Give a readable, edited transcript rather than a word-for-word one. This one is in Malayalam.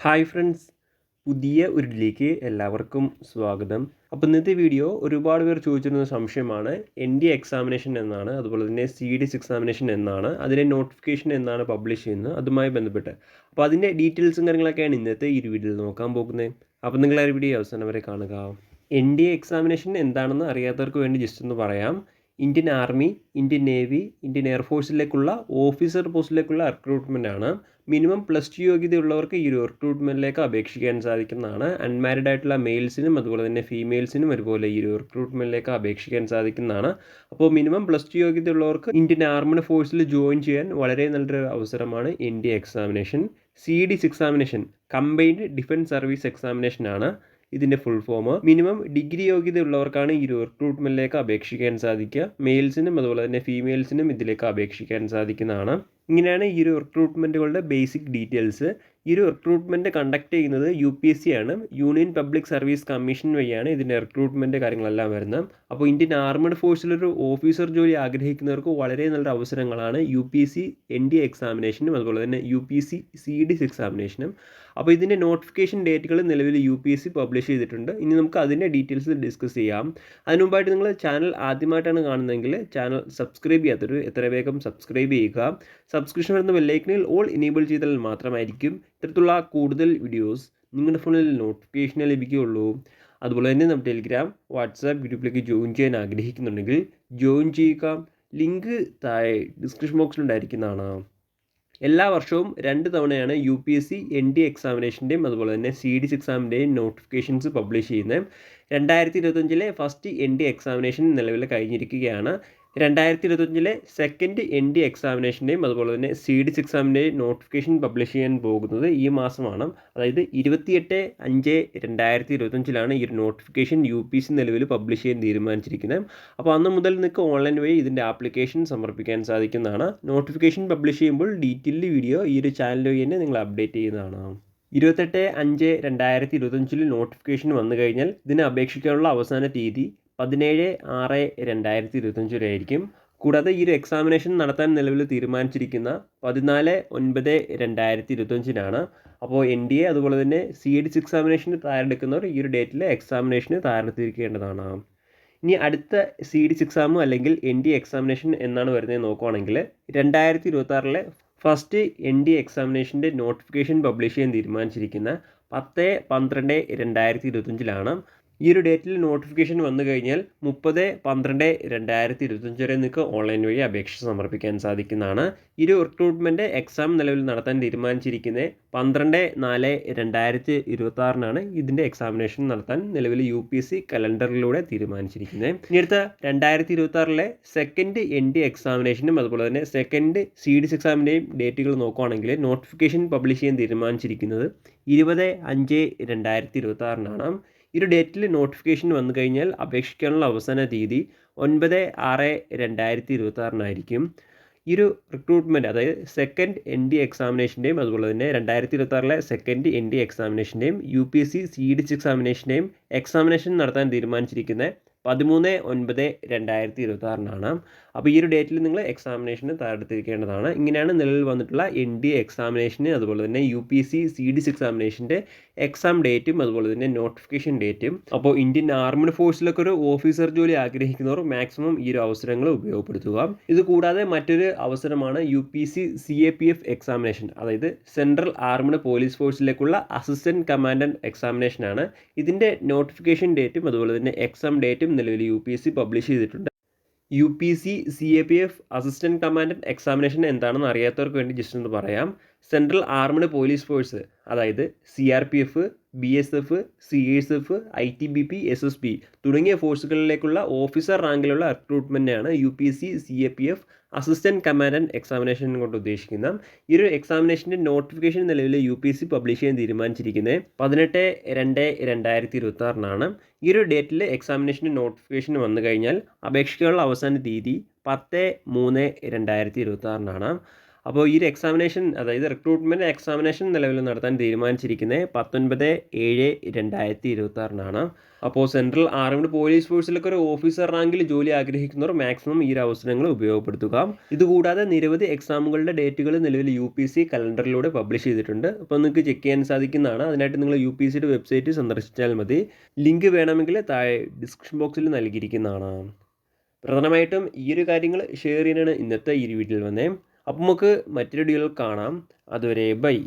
ഹായ് ഫ്രണ്ട്സ്, പുതിയ ഒരു ഇതിലേക്ക് എല്ലാവർക്കും സ്വാഗതം. അപ്പോൾ ഇന്നത്തെ വീഡിയോ ഒരുപാട് പേർ ചോദിച്ചിരുന്ന സംശയമാണ്. NDA എക്സാമിനേഷൻ എന്നാണ്, അതുപോലെ തന്നെ CDS എക്സാമിനേഷൻ എന്നാണ്, അതിൻ്റെ നോട്ടിഫിക്കേഷൻ എന്നാണ് പബ്ലിഷ് ചെയ്യുന്നത്, അതുമായി ബന്ധപ്പെട്ട്. അപ്പോൾ അതിൻ്റെ ഡീറ്റെയിൽസും കാര്യങ്ങളൊക്കെയാണ് ഇന്നത്തെ ഈ വീഡിയോയിൽ നോക്കാൻ പോകുന്നത്. അപ്പോൾ നിങ്ങൾ ആ വീഡിയോ അവസാനം വരെ കാണുക. NDA എക്സാമിനേഷൻ എന്താണെന്ന് അറിയാത്തവർക്ക് വേണ്ടി ജസ്റ്റ് ഒന്ന് പറയാം. Indian army, Indian navy, Indian എയർഫോഴ്സിലേക്കുള്ള ഓഫീസർ പോസ്റ്റിലേക്കുള്ള റിക്രൂട്ട്മെൻ്റ് ആണ്. മിനിമം +2 യോഗ്യതയുള്ളവർക്ക് ഈ ഒരു റിക്രൂട്ട്മെൻറ്റിലേക്ക് അപേക്ഷിക്കാൻ സാധിക്കുന്നതാണ്. അൺമാരിഡ് ആയിട്ടുള്ള മെയിൽസിനും അതുപോലെ തന്നെ ഫീമെയിൽസിനും അതുപോലെ ഈ ഒരു റിക്രൂട്ട്മെൻറ്റിലേക്ക് അപേക്ഷിക്കാൻ സാധിക്കുന്നതാണ്. അപ്പോൾ മിനിമം +2 യോഗ്യതയുള്ളവർക്ക് ഇന്ത്യൻ ആർമഡ് ഫോഴ്സിൽ ജോയിൻ ചെയ്യാൻ വളരെ നല്ലൊരു അവസരമാണ് NDA examination. CDS examination combined defence service examination ആണ് ഇതിൻ്റെ ഫുൾ ഫോം. മിനിമം ഡിഗ്രി യോഗ്യതയുള്ളവർക്കാണ് ഈ ഒരു റിക്രൂട്ട്മെൻറ്റിലേക്ക് അപേക്ഷിക്കാൻ സാധിക്കുക. മെയിൽസിനും അതുപോലെ തന്നെ ഫീമെയിൽസിനും ഇതിലേക്ക് അപേക്ഷിക്കാൻ സാധിക്കുന്നതാണ്. ഇങ്ങനെയാണ് ഈ ഒരു റിക്രൂട്ട്മെൻറ്റുകളുടെ ബേസിക് ഡീറ്റെയിൽസ്. ഈ ഒരു റിക്രൂട്ട്മെൻറ്റ് കണ്ടക്ട് ചെയ്യുന്നത് UPSC ആണ്. യൂണിയൻ പബ്ലിക് സർവീസ് കമ്മീഷൻ വഴിയാണ് ഇതിൻ്റെ റിക്രൂട്ട്മെൻറ്റ് കാര്യങ്ങളെല്ലാം വരുന്നത്. അപ്പോൾ ഇന്ത്യൻ ആർമഡ് ഫോഴ്സിലൊരു ഓഫീസർ ജോലി ആഗ്രഹിക്കുന്നവർക്ക് വളരെ നല്ല അവസരങ്ങളാണ് UPSC NDA എക്സാമിനേഷനും അതുപോലെ തന്നെ UPSC CDS എക്സാമിനേഷനും. അപ്പോൾ ഇതിൻ്റെ നോട്ടിഫിക്കേഷൻ ഡേറ്റുകൾ നിലവിൽ UPSC പബ്ലിഷ് ചെയ്തിട്ടുണ്ട്. ഇനി നമുക്ക് അതിൻ്റെ ഡീറ്റെയിൽസ് ഡിസ്കസ് ചെയ്യാം. അതിനു മുമ്പായിട്ട് നിങ്ങൾ ചാനൽ ആദ്യമായിട്ടാണ് കാണുന്നതെങ്കിൽ ചാനൽ സബ്സ്ക്രൈബ് ചെയ്യാത്തൊരു എത്രയും വേഗം സബ്സ്ക്രൈബ് ചെയ്യുക. സബ്സ്ക്രിപ്ഷൻ വരുന്ന ബെല്ലൈക്കനിൽ ഓൾ ഇനേബിൾ ചെയ്താൽ മാത്രമായിരിക്കും ഇത്തരത്തിലുള്ള കൂടുതൽ വീഡിയോസ് നിങ്ങളുടെ ഫോണിൽ നോട്ടിഫിക്കേഷൻ ലഭിക്കുകയുള്ളൂ. അതുപോലെ തന്നെ നമ്മുടെ ടെലിഗ്രാം, വാട്സാപ്പ് ഗ്രൂപ്പിലേക്ക് ജോയിൻ ചെയ്യാൻ ആഗ്രഹിക്കുന്നുണ്ടെങ്കിൽ ജോയിൻ ചെയ്യുക. ലിങ്ക് താഴെ ഡിസ്ക്രിപ്ഷൻ ബോക്സിലുണ്ടായിരിക്കുന്നതാണ്. എല്ലാ വർഷവും 2 തവണയാണ് UPSC NDA എക്സാമിനേഷൻ്റെയും അതുപോലെ തന്നെ CDS എക്സാമിൻ്റെയും നോട്ടിഫിക്കേഷൻസ് പബ്ലിഷ് ചെയ്യുന്നത്. 2025 ഫസ്റ്റ് NDA എക്സാമിനേഷൻ നിലവിൽ കഴിഞ്ഞിരിക്കുകയാണ്. 2025 സെക്കൻഡ് NDA എക്സാമിനേഷൻ്റെയും അതുപോലെ തന്നെ CDS എക്സാമിൻ്റെയും നോട്ടിഫിക്കേഷൻ പബ്ലിഷ് ചെയ്യാൻ പോകുന്നത് ഈ മാസമാണ്. അതായത് 28/5/2025 ഈ ഒരു നോട്ടിഫിക്കേഷൻ UPSC നിലവിൽ പബ്ലിഷ് ചെയ്യാൻ തീരുമാനിച്ചിരിക്കുന്നത്. അപ്പോൾ അന്ന് മുതൽ നിങ്ങൾക്ക് ഓൺലൈൻ വഴി ഇതിൻ്റെ ആപ്ലിക്കേഷൻ സമർപ്പിക്കാൻ സാധിക്കുന്നതാണ്. നോട്ടിഫിക്കേഷൻ പബ്ലിഷ് ചെയ്യുമ്പോൾ ഡീറ്റെയിൽഡ് വീഡിയോ ഈ ഒരു ചാനൽ വഴി തന്നെ നിങ്ങൾ അപ്ഡേറ്റ് ചെയ്യുന്നതാണ്. 28/5/2025 നോട്ടിഫിക്കേഷൻ വന്നു കഴിഞ്ഞാൽ ഇതിന് അപേക്ഷിക്കാനുള്ള അവസാന തീയതി 17/6/2025 വരെ ആയിരിക്കും. കൂടാതെ ഈ ഒരു എക്സാമിനേഷൻ നടത്താൻ നിലവിൽ തീരുമാനിച്ചിരിക്കുന്ന 14/9/2025 അപ്പോൾ NDA അതുപോലെ തന്നെ CDS എക്സാമിനേഷന് തയ്യാറെടുക്കുന്നവർ ഈ ഒരു ഡേറ്റിൽ എക്സാമിനേഷന് തയ്യാറെടുത്തിരിക്കേണ്ടതാണ്. ഇനി അടുത്ത CDS എക്സാം അല്ലെങ്കിൽ NDA എക്സാമിനേഷൻ എന്നാണ് വരുന്നത് നോക്കുകയാണെങ്കിൽ 2026 ഫസ്റ്റ് NDA എക്സാമിനേഷൻ്റെ നോട്ടിഫിക്കേഷൻ പബ്ലിഷ് ചെയ്യാൻ തീരുമാനിച്ചിരിക്കുന്ന 10/12/2025 ഈ ഒരു ഡേറ്റിൽ നോട്ടിഫിക്കേഷൻ വന്നു കഴിഞ്ഞാൽ 30/12/2025 വരെ നിങ്ങൾക്ക് ഓൺലൈൻ വഴി അപേക്ഷ സമർപ്പിക്കാൻ സാധിക്കുന്നതാണ്. ഈ ഒരു റിക്രൂട്ട്മെൻറ്റ് എക്സാം നിലവിൽ നടത്താൻ തീരുമാനിച്ചിരിക്കുന്നത് 12/4/2026 ഇതിൻ്റെ എക്സാമിനേഷൻ നടത്താൻ നിലവിൽ UPSC കലണ്ടറിലൂടെ തീരുമാനിച്ചിരിക്കുന്നത്. ഇനി അടുത്ത 2026 സെക്കൻഡ് NDA എക്സാമിനേഷനും അതുപോലെ തന്നെ സെക്കൻഡ് CDS എക്സാമിൻ്റെയും ഡേറ്റുകൾ നോക്കുകയാണെങ്കിൽ നോട്ടിഫിക്കേഷൻ പബ്ലിഷ് ചെയ്യാൻ തീരുമാനിച്ചിരിക്കുന്നത് 20/5/2026 ഈ ഒരു ഡേറ്റിൽ നോട്ടിഫിക്കേഷൻ വന്നു കഴിഞ്ഞാൽ അപേക്ഷിക്കാനുള്ള അവസാന തീയതി 9/6/2026 ആയിരിക്കും. ഈ ഒരു റിക്രൂട്ട്മെൻറ്റ് അതായത് സെക്കൻഡ് NDA എക്സാമിനേഷൻ്റെയും അതുപോലെ തന്നെ 2026 സെക്കൻഡ് NDA എക്സാമിനേഷൻ്റെയും UPSC CDS എക്സാമിനേഷൻ്റെയും എക്സാമിനേഷൻ നടത്താൻ തീരുമാനിച്ചിരിക്കുന്നത് 13/9/2026 അപ്പോൾ ഈ ഒരു ഡേറ്റിൽ നിങ്ങൾ എക്സാമിനേഷന് തയ്യാറെടുത്തിരിക്കേണ്ടതാണ്. ഇങ്ങനെയാണ് നിലവിൽ വന്നിട്ടുള്ള NDA എക്സാമിനേഷന് അതുപോലെ തന്നെ UPSC CDS എക്സാമിനേഷൻ്റെ എക്സാം ഡേറ്റും അതുപോലെ തന്നെ നോട്ടിഫിക്കേഷൻ ഡേറ്റും. അപ്പോൾ ഇന്ത്യൻ ആർമഡ് ഫോഴ്സിലൊക്കെ ഒരു ഓഫീസർ ജോലി ആഗ്രഹിക്കുന്നവർ മാക്സിമം ഈ ഒരു അവസരങ്ങൾ ഉപയോഗപ്പെടുത്തുക. ഇത് കൂടാതെ മറ്റൊരു അവസരമാണ് UPSC CAPF എക്സാമിനേഷൻ, അതായത് സെൻട്രൽ ആർമഡ് പോലീസ് ഫോഴ്സിലേക്കുള്ള അസിസ്റ്റൻറ്റ് കമാൻഡൻറ്റ് എക്സാമിനേഷനാണ്. ഇതിൻ്റെ നോട്ടിഫിക്കേഷൻ ഡേറ്റും അതുപോലെ തന്നെ എക്സാം ഡേറ്റും നിലവിൽ UPSC പബ്ലിഷ് ചെയ്തിട്ടുണ്ട്. UPSC CAPF assistant commandant examination എന്താണെന്ന് അറിയാത്തവർക്ക് വേണ്ടി ജസ്റ്റ് ഒന്ന് പറയാം. സെൻട്രൽ ആർമഡ് പോലീസ് ഫോഴ്സ് അതായത് CRPF, BSF, CSF, ITBP, SSB തുടങ്ങിയ ഫോഴ്സുകളിലേക്കുള്ള ഓഫീസർ റാങ്കിലുള്ള റിക്രൂട്ട്മെൻറ്റാണ് UPSC CAPF assistant commandant examination കൊണ്ട് ഉദ്ദേശിക്കുന്നത്. ഈ ഒരു എക്സാമിനേഷൻ്റെ നോട്ടിഫിക്കേഷൻ നിലവിൽ UPSC പബ്ലിഷ് ചെയ്യാൻ തീരുമാനിച്ചിരിക്കുന്നത് 18/2/2026 ഈ ഒരു ഡേറ്റിൽ എക്സാമിനേഷൻ്റെ നോട്ടിഫിക്കേഷൻ വന്നു കഴിഞ്ഞാൽ അപേക്ഷിക്കാനുള്ള അവസാന തീയതി 10/3/2026 അപ്പോൾ ഈ ഒരു എക്സാമിനേഷൻ, അതായത് റിക്രൂട്ട്മെൻറ്റ് എക്സാമിനേഷൻ നിലവിൽ നടത്താൻ തീരുമാനിച്ചിരിക്കുന്നത് 19/7/2026 അപ്പോൾ സെൻട്രൽ ആർമഡ് പോലീസ് ഫോഴ്സിലൊക്കെ ഒരു ഓഫീസർ റാങ്കിൽ ജോലി ആഗ്രഹിക്കുന്നവർ മാക്സിമം ഈ ഒരു അവസരങ്ങൾ ഉപയോഗപ്പെടുത്തുക. ഇതുകൂടാതെ നിരവധി എക്സാമുകളുടെ ഡേറ്റുകൾ നിലവിൽ UPSC കലണ്ടറിലൂടെ പബ്ലിഷ് ചെയ്തിട്ടുണ്ട്. അപ്പോൾ നിങ്ങൾക്ക് ചെക്ക് ചെയ്യാൻ സാധിക്കുന്നതാണ്. അതിനായിട്ട് നിങ്ങൾ UPSCയുടെ വെബ്സൈറ്റ് സന്ദർശിച്ചാൽ മതി. ലിങ്ക് വേണമെങ്കിൽ താഴെ ഡിസ്ക്രിപ്ഷൻ ബോക്സിൽ നൽകിയിരിക്കുന്നതാണ്. പ്രധാനമായിട്ടും ഈ ഒരു കാര്യങ്ങൾ ഷെയർ ചെയ്യാനാണ് ഇന്നത്തെ ഈ വീഡിയോയിൽ വന്നേ. അപ്പോൾ നമുക്ക് മറ്റൊരു വീഡിയോയിൽ കാണാം. അതുവരെ ബൈ.